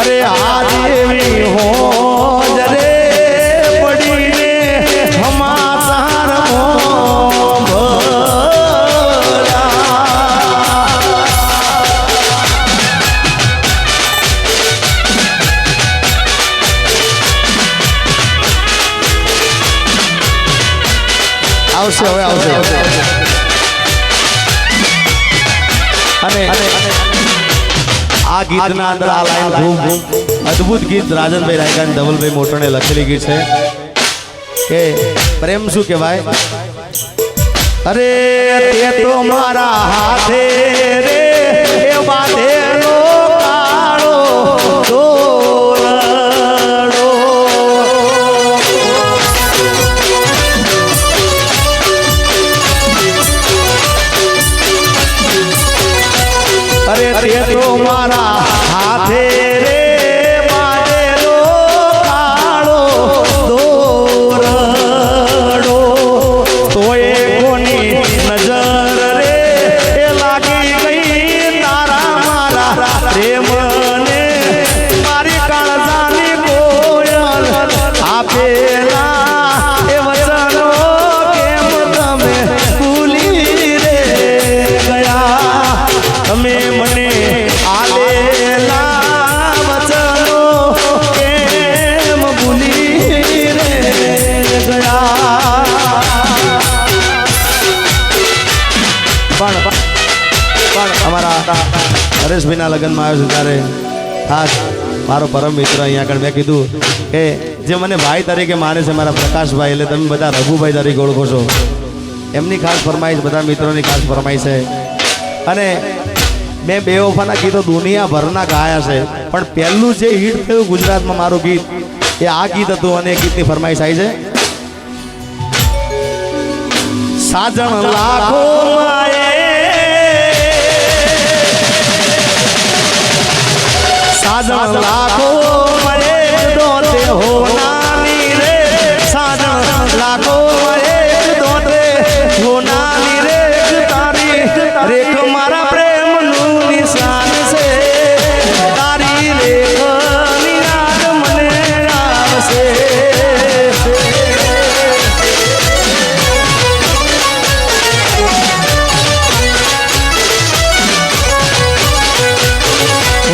अरे आदेवी हो जरे बड़ी ने हमार भला आवश्य હવે આવશે અને આ ગીતના અંદર આ લાઈન ખૂબ અદ્ભુત ગીત રાજનભાઈ રાયકા અને ધવલભાઈ મોટોને લખેલી ગીત છે કે પ્રેમ શું કહેવાય અરે તે તો મારા હાથે રે એ બાંધેલો કાળો દોરડો અરે તે તો મારા હાથે રે બાંધેલો કાળો દોરડો તોય કોની નજર રે એ લાગી ગઈ તારા મારા પ્રેમને મારી કાળજાની કોયલ આપેલા એ વચનો કેમ તમે ભૂલી રે ગયા તમે મને આલેલા વચનો કેમ ભૂલી રે ગયા પણ અમારા હરેશભાઈના લગ્નમાં આવ્યો છું ત્યારે ખાસ મારો પરમ મિત્ર અહીંયા આગળ મેં કીધું કે જે મને ભાઈ તરીકે માને છે મારા પ્રકાશભાઈ એટલે તમે બધા રઘુભાઈ તરીકે ઓળખો છો એમની ખાસ ફરમાઈશ બધા મિત્રોની ખાસ ફરમાઈશ છે અને મેં બેવફાના ગીતો દુનિયાભરના ગાયા છે પણ પહેલું જે હિટ થયું ગુજરાતમાં મારું ગીત એ આ ગીત હતું અને એ ગીતની ફરમાઈશ આવી છે સાજણ લાખો साजन लाखो एक दोते हो नानी रे साजन लाखो एक दोते हो नानी रे तारी रेख मारा प्रेम नु निशान से तारी रेख निराग मने आवसे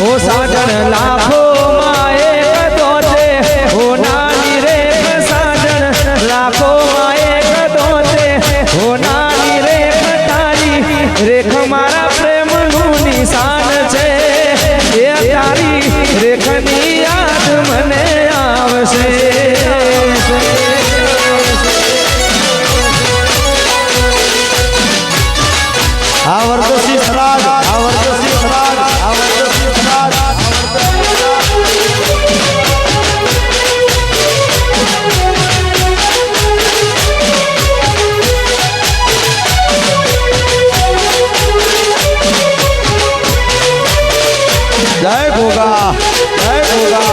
हो साजन लाखो माए दोते हो नानी रे साजन लाखो माए दोते हो नानी रे तारी रेख मारा प्रेम नु निशान छे ए तारी रेख नी याद मने आवशे आवरदसी सराज आवरदसी सराज आवरदसी सराज जय गोगा जय गोगा